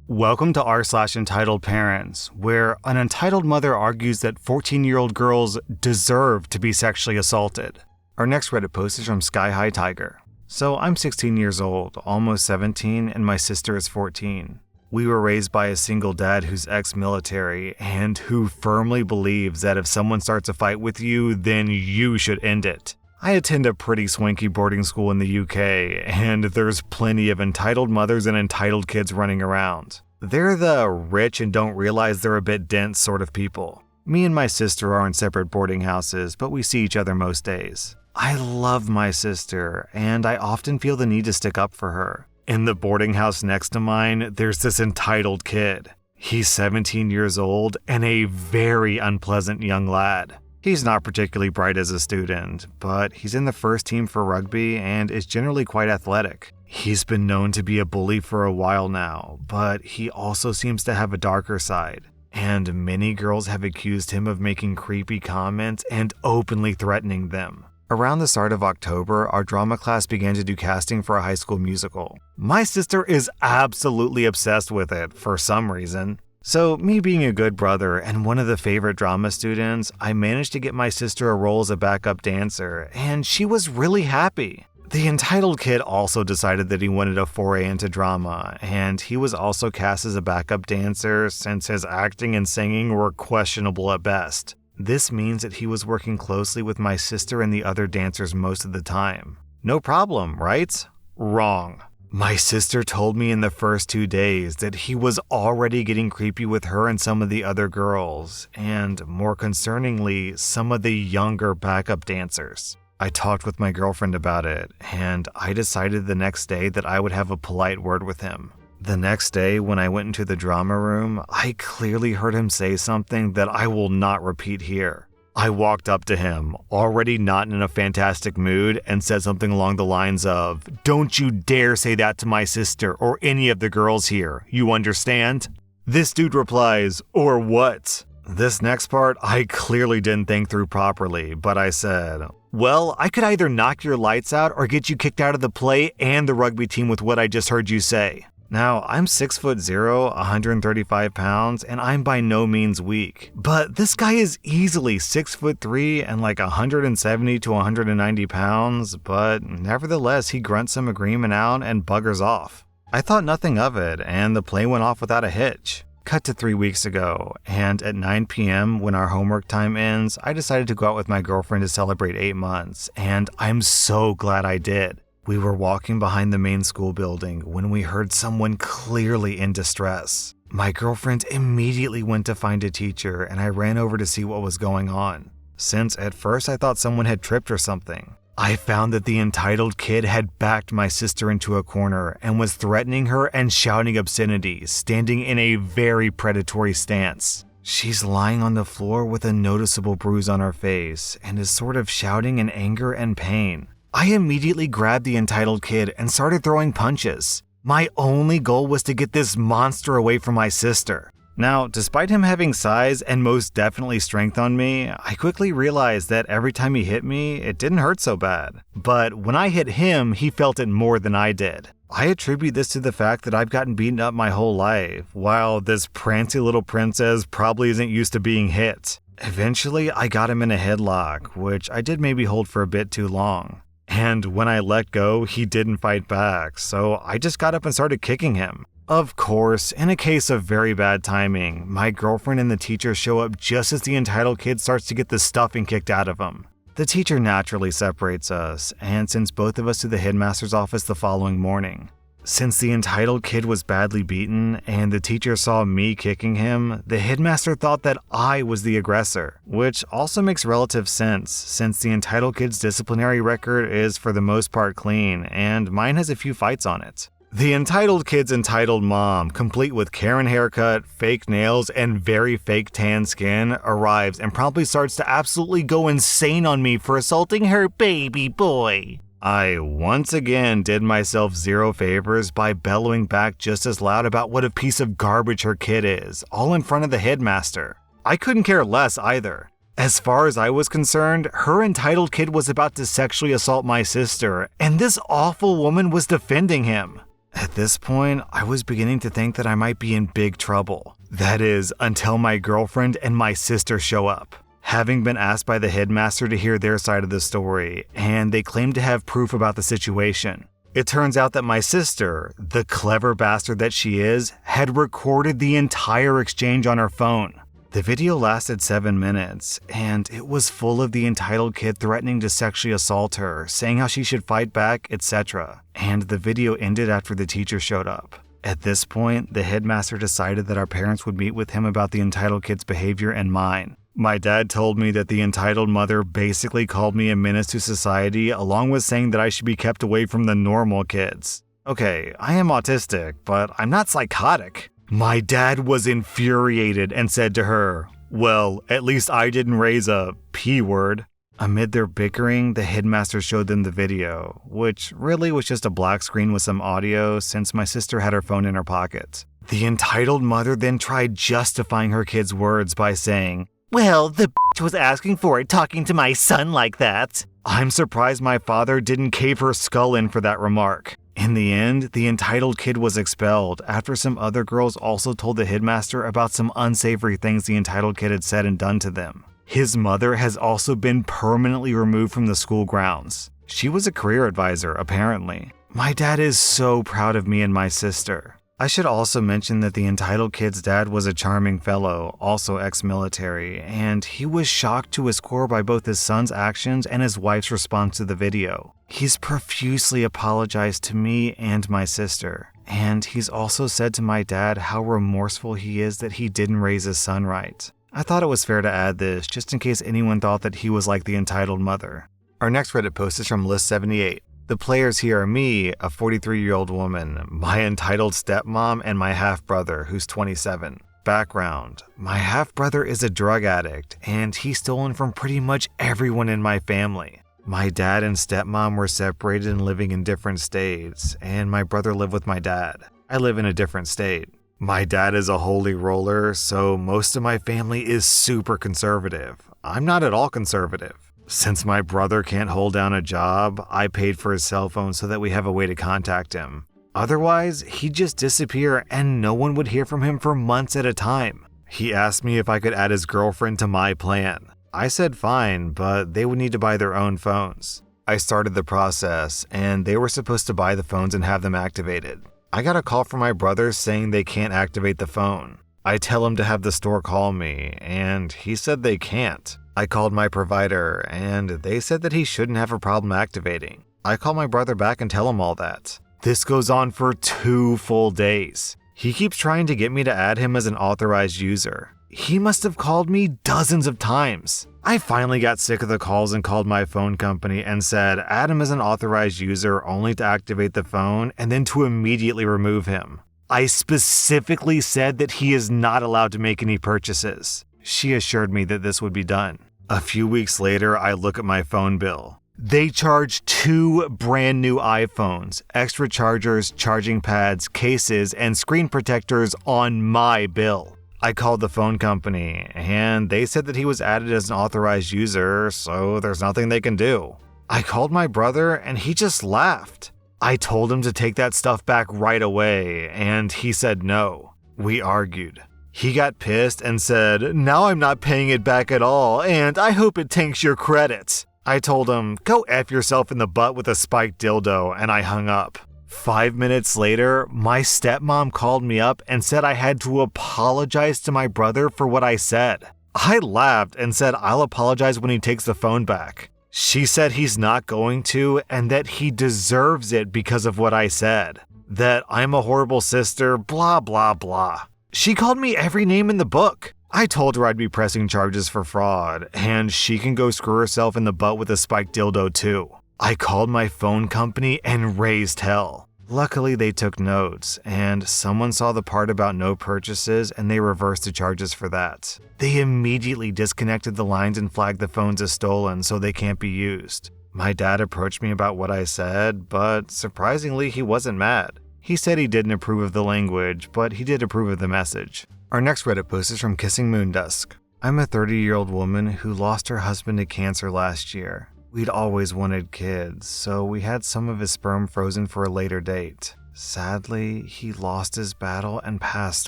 Welcome to rSlash Entitled Parents, where an entitled mother argues that 14-year-old girls deserve to be sexually assaulted. Our next Reddit post is from Sky High Tiger. So I'm 16 years old, almost 17, and my sister is 14. We were raised by a single dad who's ex-military and who firmly believes that if someone starts a fight with you, then you should end it. I attend a pretty swanky boarding school in the UK, and there's plenty of entitled mothers and entitled kids running around. They're the rich and don't realize they're a bit dense sort of people. Me and my sister are in separate boarding houses, but we see each other most days. I love my sister, and I often feel the need to stick up for her. In the boarding house next to mine, there's this entitled kid. He's 17 years old and a very unpleasant young lad. He's not particularly bright as a student, but he's in the first team for rugby and is generally quite athletic. He's been known to be a bully for a while now, but he also seems to have a darker side. And many girls have accused him of making creepy comments and openly threatening them. Around the start of October, our drama class began to do casting for a high school musical. My sister is absolutely obsessed with it for some reason. So, me being a good brother and one of the favorite drama students, I managed to get my sister a role as a backup dancer, and she was really happy. The entitled kid also decided that he wanted a foray into drama, and he was also cast as a backup dancer since his acting and singing were questionable at best. This means that he was working closely with my sister and the other dancers most of the time. No problem, right? Wrong. My sister told me in the first 2 days that he was already getting creepy with her and some of the other girls, and more concerningly, some of the younger backup dancers. I talked with my girlfriend about it, and I decided the next day that I would have a polite word with him. The next day, when I went into the drama room, I clearly heard him say something that I will not repeat here. I walked up to him, already not in a fantastic mood, and said something along the lines of, "Don't you dare say that to my sister or any of the girls here, you understand?" This dude replies, "Or what?" This next part I clearly didn't think through properly, but I said, "Well, I could either knock your lights out or get you kicked out of the play and the rugby team with what I just heard you say." Now, I'm 6'0", 135 pounds, and I'm by no means weak. But this guy is easily 6'3" and like 170 to 190 pounds, but nevertheless, he grunts some agreement out and buggers off. I thought nothing of it, and the play went off without a hitch. Cut to 3 weeks ago, and at 9 p.m. when our homework time ends, I decided to go out with my girlfriend to celebrate 8 months, and I'm so glad I did. We were walking behind the main school building when we heard someone clearly in distress. My girlfriend immediately went to find a teacher, and I ran over to see what was going on. Since at first I thought someone had tripped or something, I found that the entitled kid had backed my sister into a corner and was threatening her and shouting obscenities, standing in a very predatory stance. She's lying on the floor with a noticeable bruise on her face and is sort of shouting in anger and pain. I immediately grabbed the entitled kid and started throwing punches. My only goal was to get this monster away from my sister. Now, despite him having size and most definitely strength on me, I quickly realized that every time he hit me, it didn't hurt so bad. But when I hit him, he felt it more than I did. I attribute this to the fact that I've gotten beaten up my whole life, while this prancy little princess probably isn't used to being hit. Eventually, I got him in a headlock, which I did maybe hold for a bit too long. And when I let go, he didn't fight back, so I just got up and started kicking him. Of course, in a case of very bad timing, my girlfriend and the teacher show up just as the entitled kid starts to get the stuffing kicked out of him. The teacher naturally separates us and sends both of us to the headmaster's office the following morning. Since the entitled kid was badly beaten and the teacher saw me kicking him, the headmaster thought that I was the aggressor, which also makes relative sense since the entitled kid's disciplinary record is for the most part clean and mine has a few fights on it. The entitled kid's entitled mom, complete with Karen haircut, fake nails, and very fake tan skin, arrives and promptly starts to absolutely go insane on me for assaulting her baby boy. I once again did myself zero favors by bellowing back just as loud about what a piece of garbage her kid is, all in front of the headmaster. I couldn't care less either. As far as I was concerned, her entitled kid was about to sexually assault my sister, and this awful woman was defending him. At this point, I was beginning to think that I might be in big trouble. That is, until my girlfriend and my sister show up. Having been asked by the headmaster to hear their side of the story, and they claimed to have proof about the situation. It turns out that my sister, the clever bastard that she is, had recorded the entire exchange on her phone. The video lasted 7 minutes, and it was full of the entitled kid threatening to sexually assault her, saying how she should fight back, etc. And the video ended after the teacher showed up. At this point, the headmaster decided that our parents would meet with him about the entitled kid's behavior and mine. My dad told me that the entitled mother basically called me a menace to society, along with saying that I should be kept away from the normal kids. Okay, I am autistic, but I'm not psychotic. My dad was infuriated and said to her, "Well, at least I didn't raise a P word." Amid their bickering, the headmaster showed them the video, which really was just a black screen with some audio since my sister had her phone in her pocket. The entitled mother then tried justifying her kid's words by saying, "Well, the bitch was asking for it talking to my son like that." I'm surprised my father didn't cave her skull in for that remark. In the end, the entitled kid was expelled after some other girls also told the headmaster about some unsavory things the entitled kid had said and done to them. His mother has also been permanently removed from the school grounds. She was a career advisor, apparently. My dad is so proud of me and my sister. I should also mention that the entitled kid's dad was a charming fellow, also ex-military, and he was shocked to his core by both his son's actions and his wife's response to the video. He's profusely apologized to me and my sister, and he's also said to my dad how remorseful he is that he didn't raise his son right. I thought it was fair to add this, just in case anyone thought that he was like the entitled mother. Our next Reddit post is from List78. The players here are me, a 43-year-old woman, my entitled stepmom, and my half-brother, who's 27. Background: my half-brother is a drug addict, and he's stolen from pretty much everyone in my family. My dad and stepmom were separated and living in different states, and my brother lived with my dad. I live in a different state. My dad is a holy roller, so most of my family is super conservative. I'm not at all conservative. Since my brother can't hold down a job, I paid for his cell phone so that we have a way to contact him. Otherwise, he'd just disappear and no one would hear from him for months at a time. He asked me if I could add his girlfriend to my plan. I said fine, but they would need to buy their own phones. I started the process, and they were supposed to buy the phones and have them activated. I got a call from my brother saying they can't activate the phone. I tell him to have the store call me, and he said they can't. I called my provider, and they said that he shouldn't have a problem activating. I call my brother back and tell him all that. This goes on for 2 full days. He keeps trying to get me to add him as an authorized user. He must have called me dozens of times. I finally got sick of the calls and called my phone company and said add him as an authorized user only to activate the phone and then to immediately remove him. I specifically said that he is not allowed to make any purchases. She assured me that this would be done. A few weeks later, I look at my phone bill. They charge 2 brand new iPhones, extra chargers, charging pads, cases, and screen protectors on my bill. I called the phone company, and they said that he was added as an authorized user, so there's nothing they can do. I called my brother, and he just laughed. I told him to take that stuff back right away, and he said no. We argued. He got pissed and said, "Now I'm not paying it back at all, and I hope it tanks your credit." I told him, "Go F yourself in the butt with a spiked dildo," and I hung up. 5 minutes later, my stepmom called me up and said I had to apologize to my brother for what I said. I laughed and said I'll apologize when he takes the phone back. She said he's not going to and that he deserves it because of what I said. That I'm a horrible sister, blah blah blah. She called me every name in the book. I told her I'd be pressing charges for fraud, and she can go screw herself in the butt with a spiked dildo too. I called my phone company and raised hell. Luckily, they took notes, and someone saw the part about no purchases and they reversed the charges for that. They immediately disconnected the lines and flagged the phones as stolen so they can't be used. My dad approached me about what I said, but surprisingly, he wasn't mad. He said he didn't approve of the language, but he did approve of the message. Our next Reddit post is from Kissing Moondusk. I'm a 30-year-old woman who lost her husband to cancer last year. We'd always wanted kids, so we had some of his sperm frozen for a later date. Sadly, he lost his battle and passed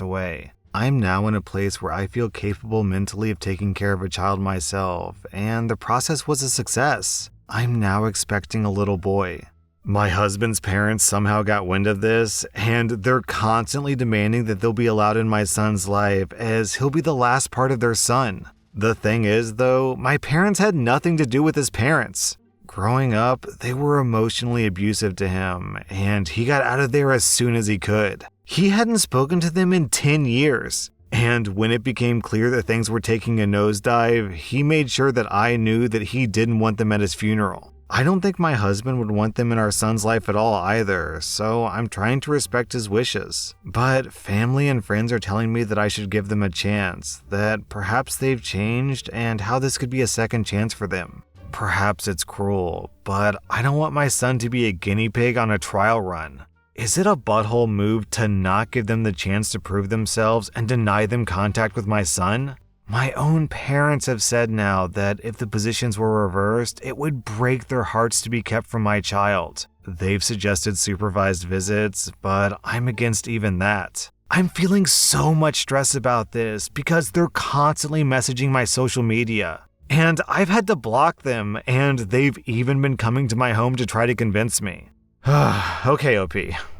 away. I'm now in a place where I feel capable mentally of taking care of a child myself, and the process was a success. I'm now expecting a little boy. My husband's parents somehow got wind of this, and they're constantly demanding that they'll be allowed in my son's life, as he'll be the last part of their son. The thing is, though, my parents had nothing to do with his parents. Growing up, they were emotionally abusive to him, and he got out of there as soon as he could. He hadn't spoken to them in 10 years, and when it became clear that things were taking a nosedive, he made sure that I knew that he didn't want them at his funeral. I don't think my husband would want them in our son's life at all either, so I'm trying to respect his wishes. But family and friends are telling me that I should give them a chance, that perhaps they've changed, and how this could be a second chance for them. Perhaps it's cruel, but I don't want my son to be a guinea pig on a trial run. Is it a butthole move to not give them the chance to prove themselves and deny them contact with my son? My own parents have said now that if the positions were reversed, it would break their hearts to be kept from my child. They've suggested supervised visits, but I'm against even that. I'm feeling so much stress about this because they're constantly messaging my social media. And I've had to block them, and they've even been coming to my home to try to convince me. Okay, OP.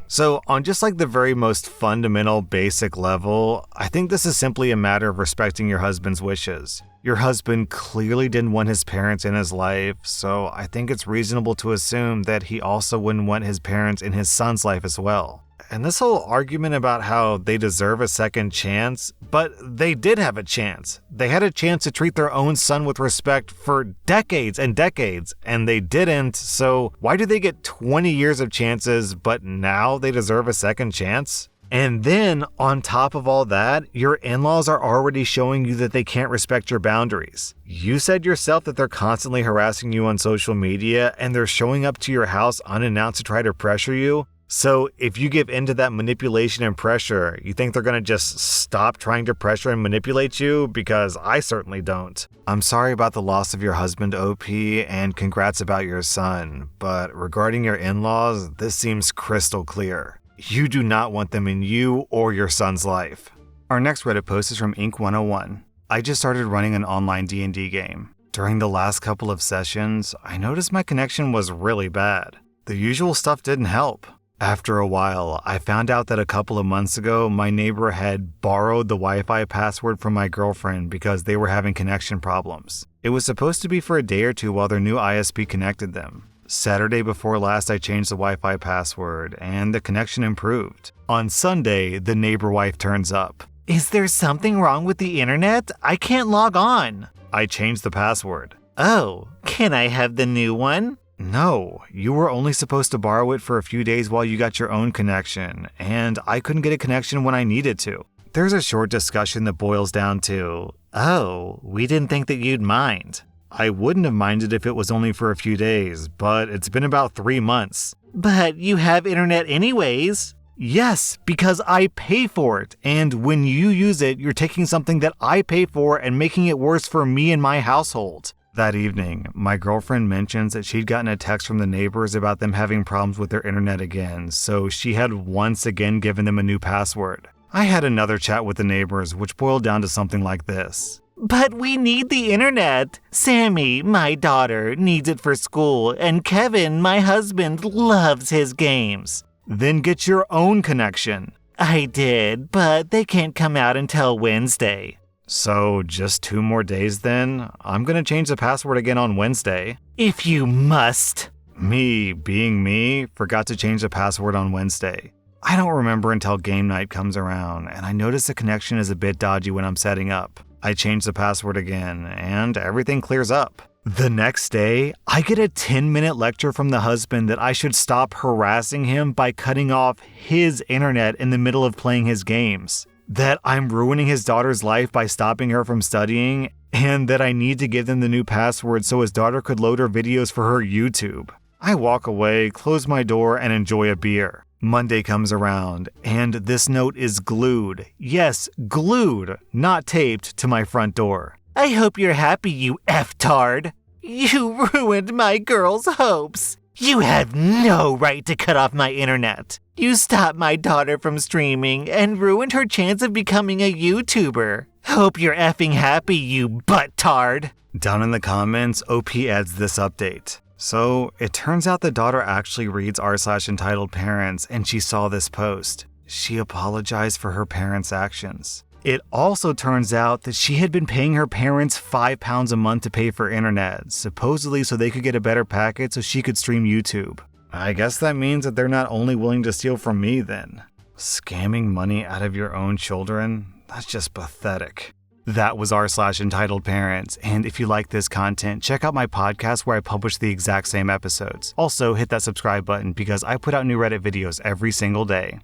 So on just like the very most fundamental basic level, I think this is simply a matter of respecting your husband's wishes. Your husband clearly didn't want his parents in his life, so I think it's reasonable to assume that he also wouldn't want his parents in his son's life as well. And this whole argument about how they deserve a second chance, but they did have a chance. They had a chance to treat their own son with respect for decades and decades, and they didn't, so why do they get 20 years of chances, but now they deserve a second chance? And then, on top of all that, your in-laws are already showing you that they can't respect your boundaries. You said yourself that they're constantly harassing you on social media, and they're showing up to your house unannounced to try to pressure you. So if you give in to that manipulation and pressure, you think they're going to just stop trying to pressure and manipulate you? Because I certainly don't. I'm sorry about the loss of your husband, OP, and congrats about your son. But regarding your in-laws, this seems crystal clear. You do not want them in you or your son's life. Our next Reddit post is from Ink101. I just started running an online D&D game. During the last couple of sessions, I noticed my connection was really bad. The usual stuff didn't help. After a while, I found out that a couple of months ago, my neighbor had borrowed the Wi-Fi password from my girlfriend because they were having connection problems. It was supposed to be for a day or two while their new ISP connected them. Saturday before last, I changed the Wi-Fi password, and the connection improved. On Sunday, the neighbor wife turns up. "Is there something wrong with the internet? I can't log on." I changed the password. "Oh, can I have the new one?" "No, you were only supposed to borrow it for a few days while you got your own connection, and I couldn't get a connection when I needed to." There's a short discussion that boils down to, "Oh, we didn't think that you'd mind." I wouldn't have minded if it was only for a few days, but it's been about 3 months. "But you have internet anyways." "Yes, because I pay for it, and when you use it, you're taking something that I pay for and making it worse for me and my household." That evening, my girlfriend mentions that she'd gotten a text from the neighbors about them having problems with their internet again, so she had once again given them a new password. I had another chat with the neighbors, which boiled down to something like this. "But we need the internet. Sammy, my daughter, needs it for school, and Kevin, my husband, loves his games." "Then get your own connection." "I did, but they can't come out until Wednesday." "So just 2 more days then? I'm gonna change the password again on Wednesday." "If you must." Me, being me, forgot to change the password on Wednesday. I don't remember until game night comes around, and I notice the connection is a bit dodgy when I'm setting up. I change the password again, and everything clears up. The next day, I get a 10-minute lecture from the husband that I should stop harassing him by cutting off his internet in the middle of playing his games. That I'm ruining his daughter's life by stopping her from studying, and that I need to give them the new password so his daughter could load her videos for her YouTube. I walk away, close my door, and enjoy a beer. Monday comes around, and this note is glued, yes, glued, not taped, to my front door. "I hope you're happy, you F-tard. You ruined my girl's hopes. You have no right to cut off my internet. You stopped my daughter from streaming and ruined her chance of becoming a YouTuber. Hope you're effing happy, you butt-tard. Down in the comments, OP adds this update. So, it turns out the daughter actually reads r/entitled-parents and she saw this post. She apologized for her parents' actions. It also turns out that she had been paying her parents £5 a month to pay for internet, supposedly so they could get a better package so she could stream YouTube. I guess that means that they're not only willing to steal from me then. Scamming money out of your own children? That's just pathetic. That was r/entitled-parents, and if you like this content, check out my podcast where I publish the exact same episodes. Also, hit that subscribe button because I put out new Reddit videos every single day.